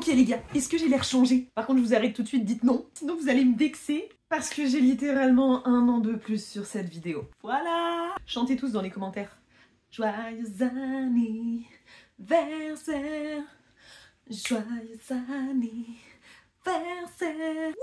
Ok les gars, est-ce que j'ai l'air changé? Par contre je vous arrête tout de suite, dites non, sinon vous allez me vexer. Parce que j'ai littéralement 1 an de plus sur cette vidéo. Voilà. Chantez tous dans les commentaires. Joyeux anniversaire. Joyeux anniversaire.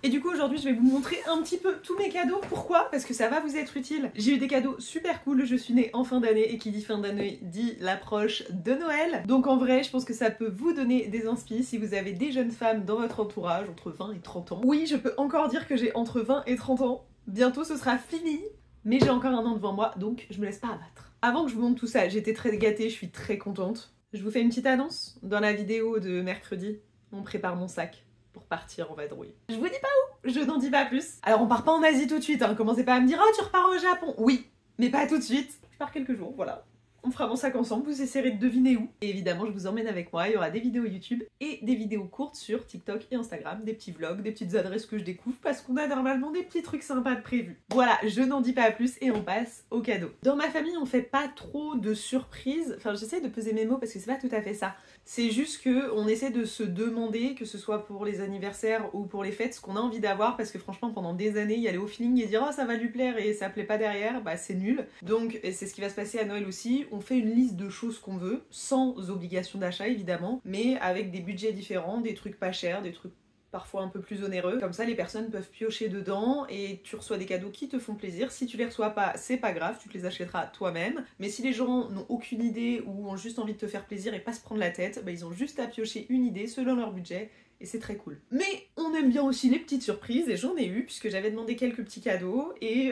Et du coup aujourd'hui je vais vous montrer un petit peu tous mes cadeaux. Pourquoi? Parce que ça va vous être utile. J'ai eu des cadeaux super cool, je suis née en fin d'année et qui dit fin d'année dit l'approche de Noël. Donc en vrai je pense que ça peut vous donner des inspi si vous avez des jeunes femmes dans votre entourage entre 20 et 30 ans. Oui, je peux encore dire que j'ai entre 20 et 30 ans. Bientôt ce sera fini, mais j'ai encore 1 an devant moi donc je me laisse pas abattre. Avant que je vous montre tout ça, j'étais très gâtée, je suis très contente. Je vous fais une petite annonce. Dans la vidéo de mercredi, on prépare mon sac pour partir en vadrouille. Je vous dis pas où, je n'en dis pas plus. Alors on part pas en Asie tout de suite, hein. Commencez pas à me dire « Oh tu repars au Japon !» Oui, mais pas tout de suite. Je pars quelques jours, voilà. On fera mon sac ensemble, vous essayerez de deviner où. Et évidemment, je vous emmène avec moi, il y aura des vidéos YouTube et des vidéos courtes sur TikTok et Instagram, des petits vlogs, des petites adresses que je découvre parce qu'on a normalement des petits trucs sympas de prévus. Voilà, je n'en dis pas plus et on passe aux cadeaux. Dans ma famille, on fait pas trop de surprises, enfin j'essaie de peser mes mots parce que c'est pas tout à fait ça. C'est juste que on essaie de se demander, que ce soit pour les anniversaires ou pour les fêtes, ce qu'on a envie d'avoir parce que franchement pendant des années, y aller au feeling et dire « Oh ça va lui plaire » et ça plaît pas derrière, bah c'est nul. Donc c'est ce qui va se passer à Noël aussi. On fait une liste de choses qu'on veut, sans obligation d'achat évidemment, mais avec des budgets différents, des trucs pas chers, des trucs parfois un peu plus onéreux. Comme ça les personnes peuvent piocher dedans et tu reçois des cadeaux qui te font plaisir. Si tu les reçois pas, c'est pas grave, tu te les achèteras toi-même. Mais si les gens n'ont aucune idée ou ont juste envie de te faire plaisir et pas se prendre la tête, bah ils ont juste à piocher une idée selon leur budget. Et c'est très cool. Mais on aime bien aussi les petites surprises et j'en ai eu puisque j'avais demandé quelques petits cadeaux et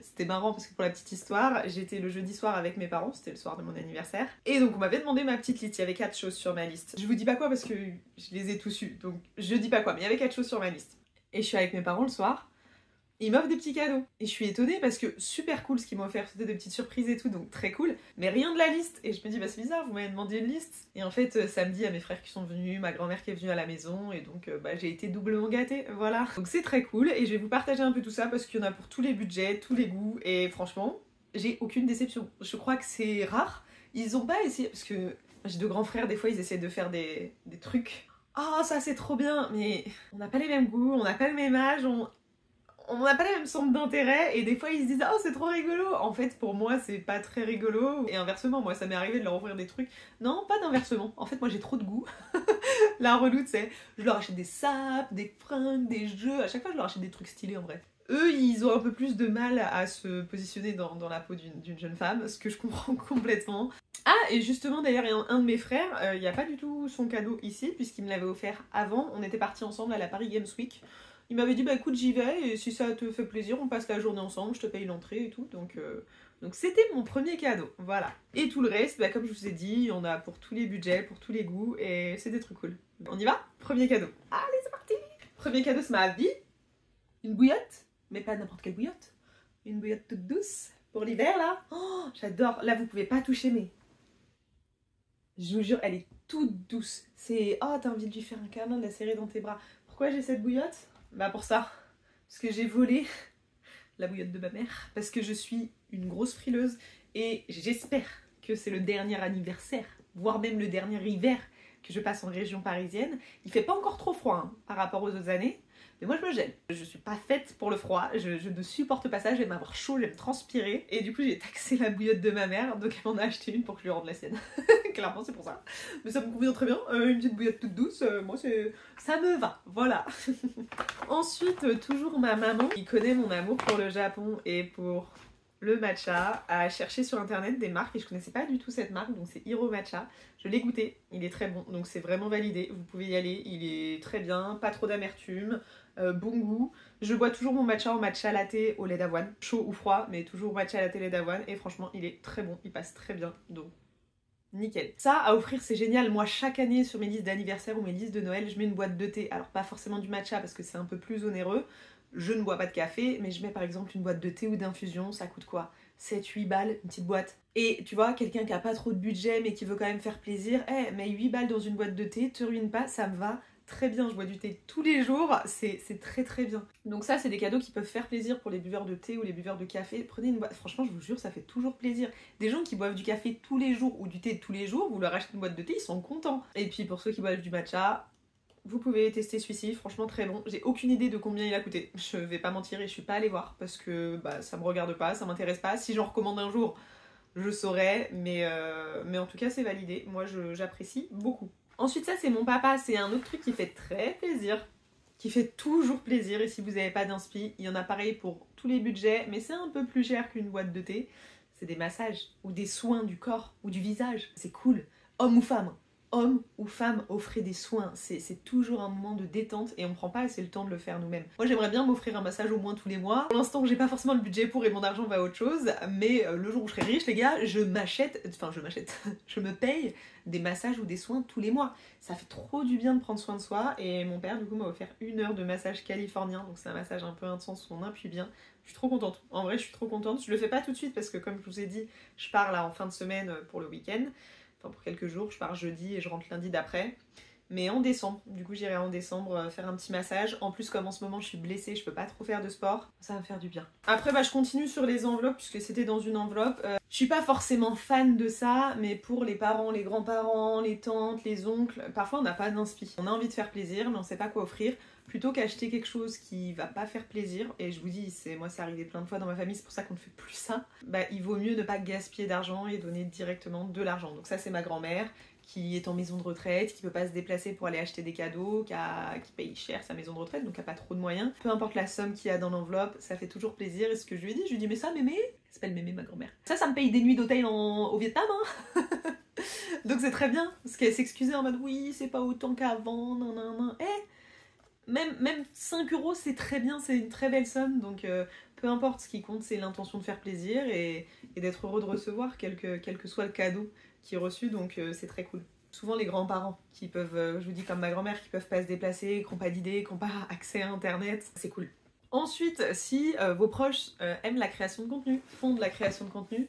c'était marrant parce que pour la petite histoire, j'étais le jeudi soir avec mes parents, c'était le soir de mon anniversaire. Et donc on m'avait demandé ma petite liste, il y avait 4 choses sur ma liste. Je vous dis pas quoi parce que je les ai tous eus, donc je dis pas quoi, mais il y avait 4 choses sur ma liste. Et je suis avec mes parents le soir. Ils m'offrent des petits cadeaux. Et je suis étonnée parce que super cool ce qu'ils m'ont offert, c'était des petites surprises et tout, donc très cool. Mais rien de la liste. Et je me dis, bah c'est bizarre, vous m'avez demandé une liste. Et en fait, samedi, il y a mes frères qui sont venus, ma grand-mère qui est venue à la maison, et donc bah j'ai été doublement gâtée, voilà. Donc c'est très cool, et je vais vous partager un peu tout ça parce qu'il y en a pour tous les budgets, tous les goûts, et franchement, j'ai aucune déception. Je crois que c'est rare. Ils ont pas essayé, parce que j'ai 2 grands frères, des fois ils essaient de faire des trucs. Oh ça c'est trop bien, mais on n'a pas les mêmes goûts, on n'a pas le même âge, on n'a pas la même centre d'intérêt et des fois ils se disent « Oh c'est trop rigolo !» En fait pour moi c'est pas très rigolo et inversement moi ça m'est arrivé de leur offrir des trucs. Non pas d'inversement, en fait moi j'ai trop de goût. La reloute c'est je leur achète des sapes, des fringues, des jeux, à chaque fois je leur achète des trucs stylés en vrai. Eux ils ont un peu plus de mal à se positionner dans la peau d'une jeune femme, ce que je comprends complètement. Ah et justement d'ailleurs il y a un de mes frères, il n'y a pas du tout son cadeau ici puisqu'il me l'avait offert avant, on était partis ensemble à la Paris Games Week. Il m'avait dit bah écoute j'y vais et si ça te fait plaisir on passe la journée ensemble, je te paye l'entrée et tout, donc c'était mon premier cadeau, voilà. Et tout le reste, bah, comme je vous ai dit, on a pour tous les budgets, pour tous les goûts et c'est des trucs cool. On y va? Premier cadeau. Allez c'est parti! Premier cadeau c'est ma vie, une bouillotte, mais pas n'importe quelle bouillotte, une bouillotte toute douce pour l'hiver là. Oh j'adore, là vous pouvez pas toucher mais je vous jure elle est toute douce. C'est oh t'as envie de lui faire un câlin, de la serrer dans tes bras. Pourquoi j'ai cette bouillotte? Bah pour ça, parce que j'ai volé la bouillotte de ma mère, parce que je suis une grosse frileuse et j'espère que c'est le dernier anniversaire, voire même le dernier hiver que je passe en région parisienne. Il fait pas encore trop froid hein, par rapport aux autres années, mais moi je me gèle. Je suis pas faite pour le froid, je ne supporte pas ça, j'aime avoir chaud, j'aime transpirer. Et du coup j'ai taxé la bouillotte de ma mère, donc elle m'en a acheté une pour que je lui rende la sienne. Clairement c'est pour ça. Mais ça me convient très bien, une petite bouillotte toute douce, moi ça me va, voilà. Ensuite, toujours ma maman, qui connaît mon amour pour le Japon et pour le matcha, a cherché sur internet des marques et je connaissais pas du tout cette marque, donc c'est Hiro Matcha. Je l'ai goûté, il est très bon, donc c'est vraiment validé, vous pouvez y aller, il est très bien, pas trop d'amertume, bon goût. Je bois toujours mon matcha en matcha latte au lait d'avoine, chaud ou froid, mais toujours matcha latte lait d'avoine et franchement il est très bon, il passe très bien, donc nickel. Ça à offrir c'est génial, moi chaque année sur mes listes d'anniversaire ou mes listes de Noël je mets une boîte de thé, alors pas forcément du matcha parce que c'est un peu plus onéreux, je ne bois pas de café, mais je mets par exemple une boîte de thé ou d'infusion, ça coûte quoi? 7-8 balles, une petite boîte. Et tu vois, quelqu'un qui a pas trop de budget mais qui veut quand même faire plaisir, mais 8 balles dans une boîte de thé, te ruine pas, ça me va très bien, je bois du thé tous les jours, c'est très très bien. Donc ça c'est des cadeaux qui peuvent faire plaisir pour les buveurs de thé ou les buveurs de café. Prenez une boîte, franchement je vous jure ça fait toujours plaisir. Des gens qui boivent du café tous les jours ou du thé tous les jours, vous leur achetez une boîte de thé, ils sont contents. Et puis pour ceux qui boivent du matcha, vous pouvez tester celui-ci, franchement très bon. J'ai aucune idée de combien il a coûté, je vais pas mentir et je suis pas allée voir parce que bah, ça me regarde pas, ça m'intéresse pas. Si j'en recommande un jour, je saurais, mais en tout cas c'est validé, moi j'apprécie beaucoup. Ensuite ça c'est mon papa, c'est un autre truc qui fait très plaisir, qui fait toujours plaisir, et si vous n'avez pas d'inspi, il y en a pareil pour tous les budgets, mais c'est un peu plus cher qu'une boîte de thé. C'est des massages, ou des soins du corps, ou du visage, c'est cool, homme ou femme. Homme ou femme, offrez des soins, c'est toujours un moment de détente et on prend pas assez le temps de le faire nous-mêmes. Moi j'aimerais bien m'offrir un massage au moins tous les mois. Pour l'instant j'ai pas forcément le budget pour et mon argent va à autre chose, mais le jour où je serai riche les gars, je me paye des massages ou des soins tous les mois. Ça fait trop du bien de prendre soin de soi, et mon père du coup m'a offert 1 heure de massage californien, donc c'est un massage un peu intense où on appuie bien. Je suis trop contente, en vrai je suis trop contente. Je le fais pas tout de suite parce que comme je vous ai dit, je pars là en fin de semaine pour le week-end. Enfin pour quelques jours, je pars jeudi et je rentre lundi d'après. Mais en décembre, du coup j'irai en décembre faire un petit massage. En plus comme en ce moment je suis blessée, je peux pas trop faire de sport, ça va me faire du bien. Après bah je continue sur les enveloppes puisque c'était dans une enveloppe. Je suis pas forcément fan de ça, mais pour les parents, les grands-parents, les tantes, les oncles, parfois on n'a pas d'inspi. On a envie de faire plaisir mais on sait pas quoi offrir. Plutôt qu'acheter quelque chose qui va pas faire plaisir, et je vous dis, moi c'est arrivé plein de fois dans ma famille, c'est pour ça qu'on ne fait plus ça, bah il vaut mieux ne pas gaspiller d'argent et donner directement de l'argent. Donc ça c'est ma grand-mère qui est en maison de retraite, qui peut pas se déplacer pour aller acheter des cadeaux, qui paye cher sa maison de retraite, donc qui a pas trop de moyens. Peu importe la somme qu'il y a dans l'enveloppe, ça fait toujours plaisir. Et ce que je lui ai dit mais ça Mémé, elle s'appelle Mémé ma grand-mère, ça me paye des nuits d'hôtel au Vietnam hein. Donc c'est très bien, parce qu'elle s'excusait en mode oui c'est pas autant qu'avant, nan. Même 5 € c'est très bien, c'est une très belle somme, donc peu importe, ce qui compte c'est l'intention de faire plaisir et d'être heureux de recevoir quel que soit le cadeau qui est reçu, donc c'est très cool. Souvent les grands-parents qui peuvent, je vous dis comme ma grand-mère, qui peuvent pas se déplacer, qui n'ont pas d'idées, qui n'ont pas accès à internet, c'est cool. Ensuite, si vos proches aiment la création de contenu, font de la création de contenu,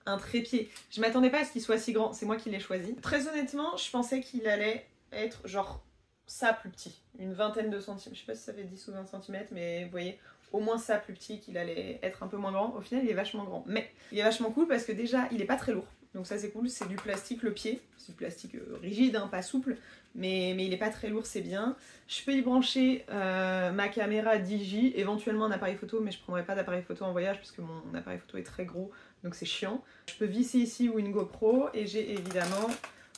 un trépied. Je m'attendais pas à ce qu'il soit si grand, c'est moi qui l'ai choisi. Très honnêtement, je pensais qu'il allait être genre ça plus petit, une vingtaine de centimètres, je sais pas si ça fait 10 ou 20 cm, mais vous voyez, au moins ça plus petit, qu'il allait être un peu moins grand. Au final il est vachement grand, mais il est vachement cool parce que déjà il est pas très lourd, donc ça c'est cool. C'est du plastique le pied, c'est du plastique rigide, hein, pas souple, mais il est pas très lourd, c'est bien. Je peux y brancher ma caméra DJI, éventuellement un appareil photo, mais je prendrai pas d'appareil photo en voyage parce que mon appareil photo est très gros, donc c'est chiant. Je peux visser ici ou une GoPro, et j'ai évidemment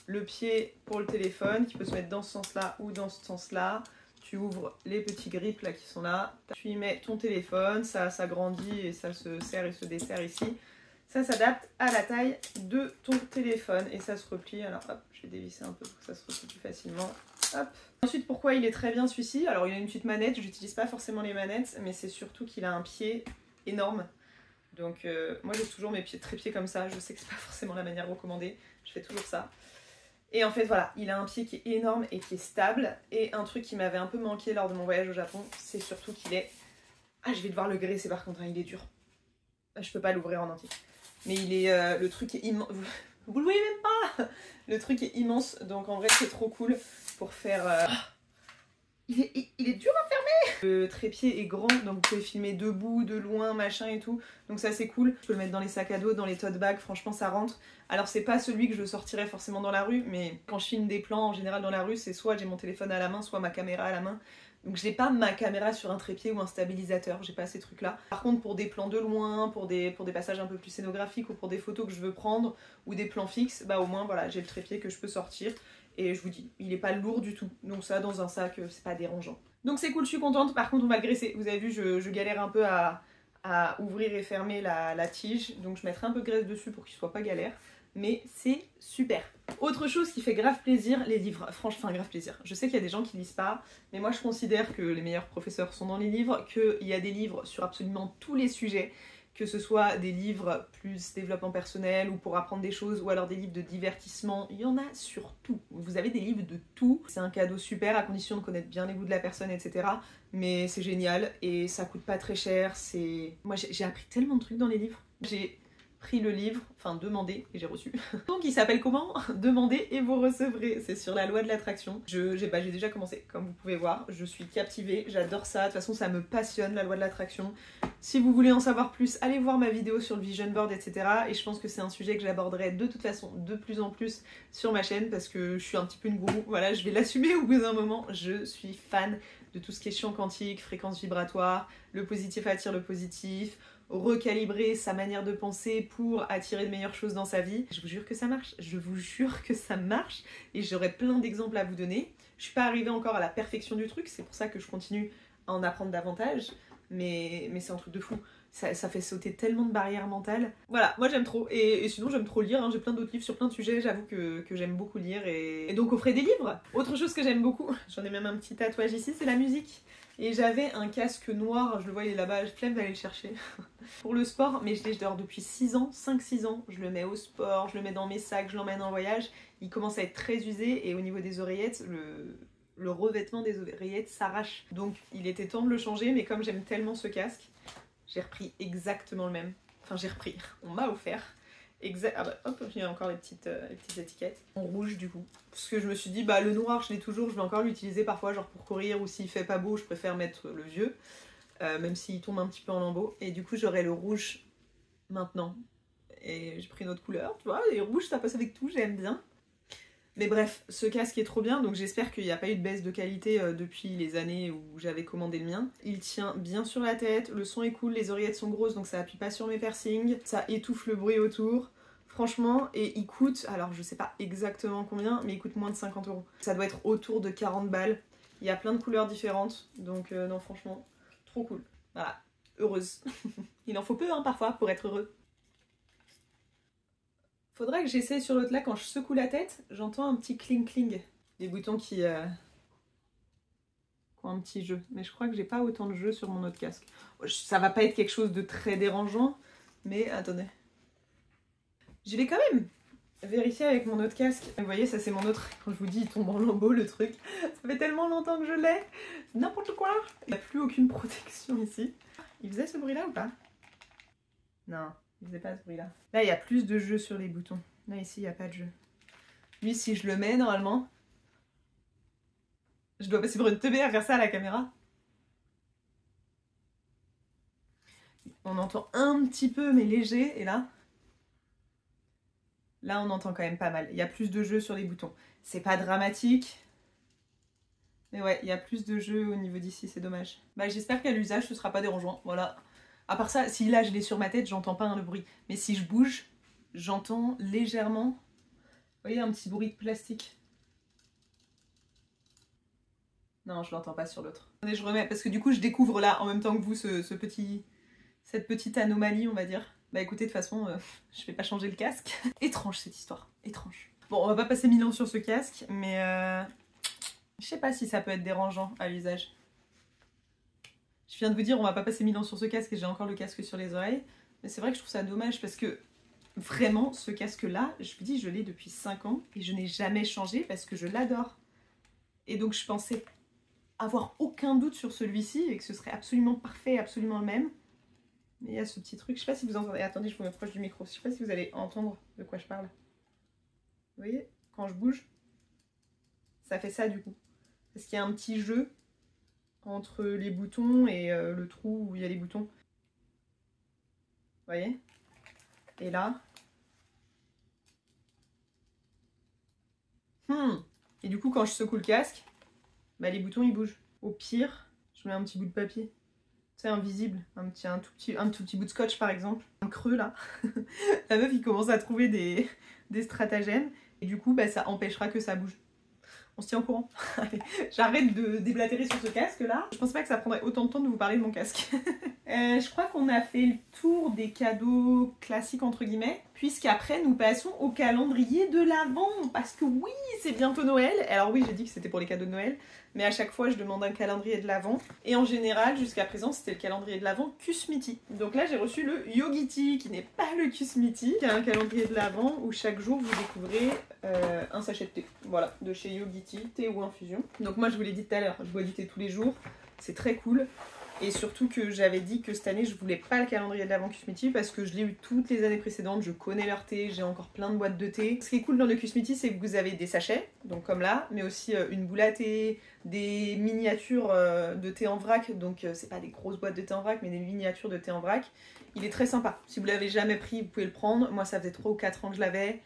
le pied pour le téléphone qui peut se mettre dans ce sens-là ou dans ce sens-là. Tu ouvres les petits grips là qui sont là, tu y mets ton téléphone, ça s'agrandit et ça se serre et se desserre ici. Ça s'adapte à la taille de ton téléphone et ça se replie. Alors hop, je vais dévisser un peu pour que ça se replie plus facilement. Hop. Ensuite, pourquoi il est très bien celui-ci? Alors il a une petite manette, j'utilise pas forcément les manettes, mais c'est surtout qu'il a un pied énorme. Donc moi j'ai toujours mes trépieds comme ça, je sais que c'est pas forcément la manière recommandée, je fais toujours ça. Et en fait voilà, il a un pied qui est énorme et qui est stable. Et un truc qui m'avait un peu manqué lors de mon voyage au Japon, c'est surtout qu'il est... Ah je vais devoir le graisser par contre, hein, il est dur. Je peux pas l'ouvrir en entier. Mais il est... le truc est immense... Vous le voyez même pas. Le truc est immense, donc en vrai c'est trop cool pour faire... Il est dur à fermer. Le trépied est grand, donc vous pouvez filmer debout, de loin, machin et tout. Donc ça c'est cool. Je peux le mettre dans les sacs à dos, dans les tote bags, franchement ça rentre. Alors c'est pas celui que je sortirais forcément dans la rue, mais quand je filme des plans en général dans la rue, c'est soit j'ai mon téléphone à la main, soit ma caméra à la main. Donc j'ai pas ma caméra sur un trépied ou un stabilisateur, j'ai pas ces trucs là. Par contre pour des plans de loin, pour des passages un peu plus scénographiques ou pour des photos que je veux prendre ou des plans fixes, bah au moins voilà j'ai le trépied que je peux sortir. Et je vous dis, il est pas lourd du tout, donc ça dans un sac c'est pas dérangeant. Donc c'est cool, je suis contente. Par contre on va le graisser, vous avez vu je galère un peu à ouvrir et fermer la tige, donc je mettrai un peu de graisse dessus pour qu'il soit pas galère. Mais c'est super. Autre chose qui fait grave plaisir, les livres. Franchement, grave plaisir. Je sais qu'il y a des gens qui lisent pas, mais moi je considère que les meilleurs professeurs sont dans les livres, qu'il y a des livres sur absolument tous les sujets, que ce soit des livres plus développement personnel ou pour apprendre des choses, ou alors des livres de divertissement, il y en a sur tout. Vous avez des livres de tout. C'est un cadeau super, à condition de connaître bien les goûts de la personne, etc. Mais c'est génial et ça coûte pas très cher. Moi j'ai appris tellement de trucs dans les livres. J'ai pris le livre, enfin demandé et j'ai reçu. Donc il s'appelle comment? Demandez et vous recevrez. C'est sur la loi de l'attraction. J'ai déjà commencé, comme vous pouvez voir. Je suis captivée, j'adore ça. De toute façon, ça me passionne, la loi de l'attraction. Si vous voulez en savoir plus, allez voir ma vidéo sur le vision board, etc. Et je pense que c'est un sujet que j'aborderai de toute façon de plus en plus sur ma chaîne parce que je suis un petit peu une gourou. Voilà, je vais l'assumer au bout d'un moment. Je suis fan de tout ce qui est champ quantique, fréquence vibratoire, le positif attire le positif, recalibrer sa manière de penser pour attirer de meilleures choses dans sa vie. Je vous jure que ça marche, je vous jure que ça marche et j'aurai plein d'exemples à vous donner. Je suis pas arrivée encore à la perfection du truc, c'est pour ça que je continue à en apprendre davantage, mais c'est un truc de fou. Ça fait sauter tellement de barrières mentales. Voilà, moi j'aime trop. Et sinon j'aime trop lire, hein. J'ai plein d'autres livres sur plein de sujets, j'avoue que j'aime beaucoup lire. Et donc offrez des livres. Autre chose que j'aime beaucoup, j'en ai même un petit tatouage ici, c'est la musique. Et j'avais un casque noir, je le vois il est là-bas, je flemme d'aller le chercher. Pour le sport, mais je l'ai dehors depuis 6 ans, 5-6 ans. Je le mets au sport, je le mets dans mes sacs, je l'emmène en voyage. Il commence à être très usé et au niveau des oreillettes, le revêtement des oreillettes s'arrache. Donc il était temps de le changer, mais comme j'aime tellement ce casque, j'ai repris exactement le même. Enfin j'ai repris, on m'a offert. Ah bah hop, il y a encore les petites étiquettes. En rouge du coup. Parce que je me suis dit, bah le noir je l'ai toujours, je vais encore l'utiliser parfois genre pour courir ou s'il fait pas beau, je préfère mettre le vieux. Même s'il tombe un petit peu en lambeaux. Et du coup j'aurai le rouge maintenant. Et j'ai pris une autre couleur, tu vois, et rouge ça passe avec tout, j'aime bien. Mais bref, ce casque est trop bien, donc j'espère qu'il n'y a pas eu de baisse de qualité depuis les années où j'avais commandé le mien. Il tient bien sur la tête, le son est cool, les oreillettes sont grosses donc ça appuie pas sur mes piercings, ça étouffe le bruit autour. Franchement, et il coûte, alors je sais pas exactement combien, mais il coûte moins de 50 €. Ça doit être autour de 40 balles. Il y a plein de couleurs différentes, donc non franchement, trop cool. Voilà, heureuse. Il en faut peu hein, parfois pour être heureux. Faudrait que j'essaye sur l'autre là, quand je secoue la tête, j'entends un petit cling cling. Des boutons qui ont un petit jeu. Mais je crois que j'ai pas autant de jeu sur mon autre casque. Ça va pas être quelque chose de très dérangeant, mais attendez. Je vais quand même vérifier avec mon autre casque. Vous voyez, ça c'est mon autre. Quand je vous dis, il tombe en lambeaux le truc. Ça fait tellement longtemps que je l'ai. N'importe quoi. Il n'y a plus aucune protection ici. Il faisait ce bruit là ou pas? Non. Il faisait pas ce bruit là. Là il y a plus de jeu sur les boutons. Là ici il n'y a pas de jeu. Lui si je le mets normalement, je dois passer pour une teubée à faire ça à la caméra. On entend un petit peu mais léger et là on entend quand même pas mal. Il y a plus de jeu sur les boutons. C'est pas dramatique. Mais ouais, il y a plus de jeu au niveau d'ici, c'est dommage. Bah j'espère qu'à l'usage ce sera pas dérangeant. Voilà. À part ça, si là je l'ai sur ma tête, j'entends pas le bruit. Mais si je bouge, j'entends légèrement, vous voyez, un petit bruit de plastique. Non, je l'entends pas sur l'autre. Attendez, je remets, parce que du coup je découvre là, en même temps que vous, cette petite anomalie, on va dire. Bah écoutez, de toute façon, je vais pas changer le casque. Étrange cette histoire, étrange. Bon, on va pas passer 1000 ans sur ce casque, mais je sais pas si ça peut être dérangeant à l'usage. Je viens de vous dire, on va pas passer 1000 ans sur ce casque et j'ai encore le casque sur les oreilles. Mais c'est vrai que je trouve ça dommage parce que vraiment, ce casque-là, je vous dis, je l'ai depuis 5 ans et je n'ai jamais changé parce que je l'adore. Et donc je pensais avoir aucun doute sur celui-ci et que ce serait absolument parfait, absolument le même. Mais il y a ce petit truc, je sais pas si vous entendez. Attendez, je vous mets proche du micro. Je sais pas si vous allez entendre de quoi je parle. Vous voyez, quand je bouge, ça fait ça du coup. Parce qu'il y a un petit jeu entre les boutons et le trou où il y a les boutons. Vous voyez? Et là. Et du coup, quand je secoue le casque, bah, les boutons ils bougent. Au pire, je mets un petit bout de papier. C'est invisible. Un tout petit bout de scotch par exemple. Un creux là. La meuf il commence à trouver des stratagèmes. Et du coup, bah, ça empêchera que ça bouge. On se tient au courant. J'arrête de déblatérer sur ce casque là. Je pensais pas que ça prendrait autant de temps de vous parler de mon casque. Je crois qu'on a fait le tour des cadeaux classiques entre guillemets. Puisqu'après nous passons au calendrier de l'Avent. Parce que oui, c'est bientôt Noël. Alors oui, j'ai dit que c'était pour les cadeaux de Noël. Mais à chaque fois je demande un calendrier de l'Avent. Et en général, jusqu'à présent, c'était le calendrier de l'Avent Kusmiti. Donc là j'ai reçu le Yogiti, qui n'est pas le Kusmiti. Qui est un calendrier de l'Avent où chaque jour vous découvrez un sachet de thé. Voilà, de chez Yogiti, thé ou infusion. Donc moi je vous l'ai dit tout à l'heure, je bois du thé tous les jours. C'est très cool. Et surtout que j'avais dit que cette année je voulais pas le calendrier de l'Avent Kusmiti parce que je l'ai eu toutes les années précédentes, je connais leur thé, j'ai encore plein de boîtes de thé. Ce qui est cool dans le Kusmiti, c'est que vous avez des sachets, donc comme là, mais aussi une boule à thé, des miniatures de thé en vrac, donc c'est pas des grosses boîtes de thé en vrac, mais des miniatures de thé en vrac. Il est très sympa. Si vous l'avez jamais pris, vous pouvez le prendre. Moi ça faisait 3 ou 4 ans que je l'avais.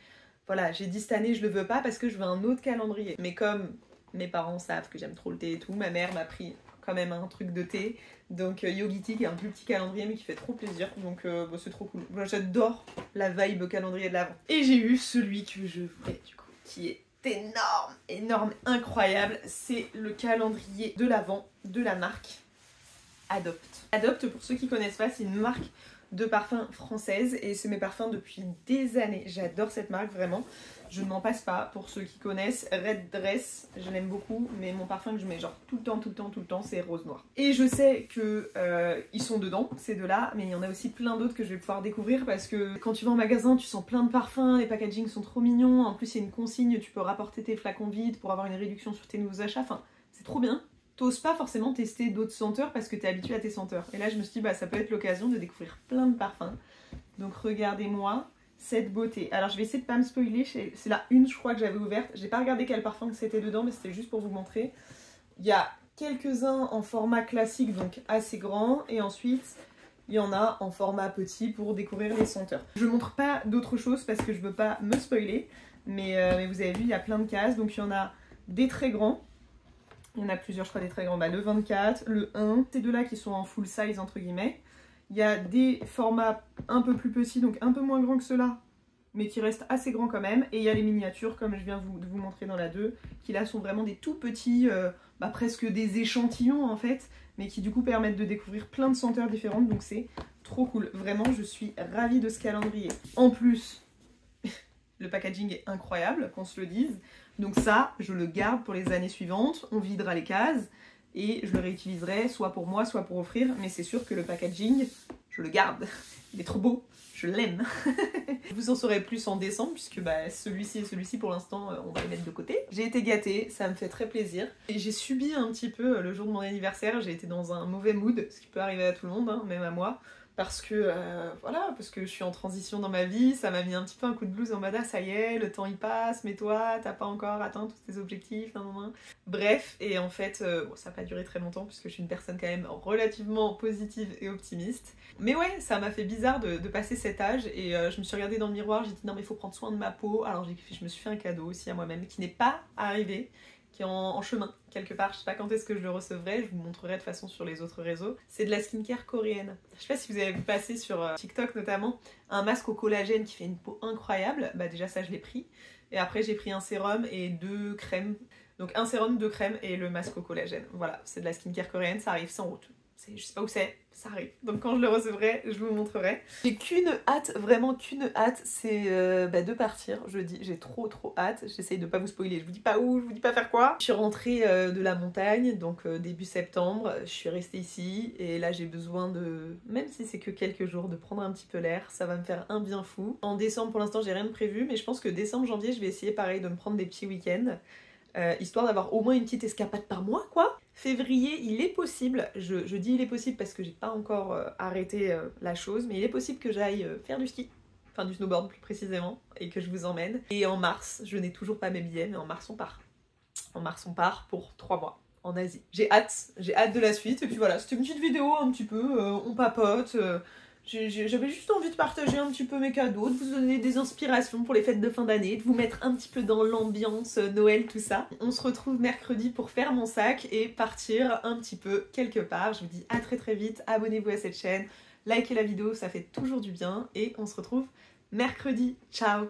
Voilà, j'ai dit cette année je le veux pas parce que je veux un autre calendrier. Mais comme mes parents savent que j'aime trop le thé et tout, ma mère m'a pris quand même un truc de thé. Donc Yogiti qui est un plus petit calendrier mais qui fait trop plaisir. Donc bon, c'est trop cool. Moi j'adore la vibe calendrier de l'Avent. Et j'ai eu celui que je voulais du coup, qui est énorme, énorme, incroyable. C'est le calendrier de l'Avent de la marque Adopt. Adopt, pour ceux qui connaissent pas, c'est une marque de parfums française et c'est mes parfums depuis des années. J'adore cette marque vraiment. Je ne m'en passe pas. Pour ceux qui connaissent, Red Dress, je l'aime beaucoup, mais mon parfum que je mets genre tout le temps, c'est rose noir. Et je sais que ils sont dedans, ces deux-là, mais il y en a aussi plein d'autres que je vais pouvoir découvrir parce que quand tu vas en magasin, tu sens plein de parfums, les packagings sont trop mignons. En plus, il y a une consigne, tu peux rapporter tes flacons vides pour avoir une réduction sur tes nouveaux achats. Enfin, c'est trop bien. T'oses pas forcément tester d'autres senteurs parce que t'es habitué à tes senteurs. Et là, je me suis dit, bah ça peut être l'occasion de découvrir plein de parfums. Donc regardez-moi cette beauté. Alors je vais essayer de pas me spoiler, c'est la une je crois que j'avais ouverte. J'ai pas regardé quel parfum c'était dedans, mais c'était juste pour vous montrer. Il y a quelques-uns en format classique, donc assez grand, et ensuite il y en a en format petit pour découvrir les senteurs. Je montre pas d'autres choses parce que je veux pas me spoiler, mais vous avez vu, il y a plein de cases, donc il y en a des très grands. Il y en a plusieurs, je crois, des très grands. Bah, le 24, le 1, ces deux-là qui sont en full size, entre guillemets. Il y a des formats un peu plus petits, donc un peu moins grands que ceux-là, mais qui restent assez grands quand même. Et il y a les miniatures, comme je viens de vous montrer dans la 2, qui là sont vraiment des tout petits, presque des échantillons en fait, mais qui du coup permettent de découvrir plein de senteurs différentes, donc c'est trop cool. Vraiment, je suis ravie de ce calendrier. En plus, le packaging est incroyable, qu'on se le dise. Donc ça, je le garde pour les années suivantes, on videra les cases et je le réutiliserai soit pour moi, soit pour offrir. Mais c'est sûr que le packaging, je le garde. Il est trop beau, je l'aime. Vous en saurez plus en décembre puisque celui-ci et celui-ci pour l'instant, on va les mettre de côté. J'ai été gâtée, ça me fait très plaisir. Et j'ai subi un petit peu le jour de mon anniversaire, j'ai été dans un mauvais mood, ce qui peut arriver à tout le monde, hein, même à moi. Parce que, parce que je suis en transition dans ma vie, ça m'a mis un petit peu un coup de blues en mode ah ça y est, le temps il passe, mais toi t'as pas encore atteint tous tes objectifs, nan. Bref, et en fait, ça n'a pas duré très longtemps puisque je suis une personne quand même relativement positive et optimiste. Mais ouais, ça m'a fait bizarre de passer cet âge et je me suis regardée dans le miroir, j'ai dit non mais il faut prendre soin de ma peau, alors je me suis fait un cadeau aussi à moi-même qui n'est pas arrivé, qui est en chemin quelque part, je sais pas quand est-ce que je le recevrai, je vous montrerai de toute façon sur les autres réseaux. C'est de la skincare coréenne. Je sais pas si vous avez vu passer sur TikTok notamment un masque au collagène qui fait une peau incroyable, bah déjà ça je l'ai pris, et après j'ai pris un sérum et 2 crèmes, donc un sérum, 2 crèmes et le masque au collagène. Voilà, c'est de la skincare coréenne, ça arrive sans route. Je sais pas où c'est, ça arrive. Donc quand je le recevrai, je vous montrerai. J'ai qu'une hâte, vraiment qu'une hâte, c'est de partir. Je dis, j'ai trop hâte. J'essaye de pas vous spoiler, je vous dis pas où, je vous dis pas faire quoi. Je suis rentrée de la montagne, donc début septembre. Je suis restée ici et là j'ai besoin de, même si c'est que quelques jours, de prendre un petit peu l'air. Ça va me faire un bien fou. En décembre, pour l'instant, j'ai rien de prévu, mais je pense que décembre, janvier, je vais essayer pareil de me prendre des petits week-ends. Histoire d'avoir au moins une petite escapade par mois quoi. Février, il est possible, je dis il est possible parce que j'ai pas encore arrêté la chose, mais il est possible que j'aille faire du ski, enfin du snowboard plus précisément, et que je vous emmène. Et en mars, je n'ai toujours pas mes billets, mais en mars on part. En mars on part pour 3 mois en Asie. J'ai hâte de la suite, et puis voilà, c'était une petite vidéo un petit peu, on papote. J'avais juste envie de partager un petit peu mes cadeaux, de vous donner des inspirations pour les fêtes de fin d'année, de vous mettre un petit peu dans l'ambiance Noël, tout ça. On se retrouve mercredi pour faire mon sac et partir un petit peu quelque part. Je vous dis à très vite, abonnez-vous à cette chaîne, likez la vidéo, ça fait toujours du bien et on se retrouve mercredi. Ciao!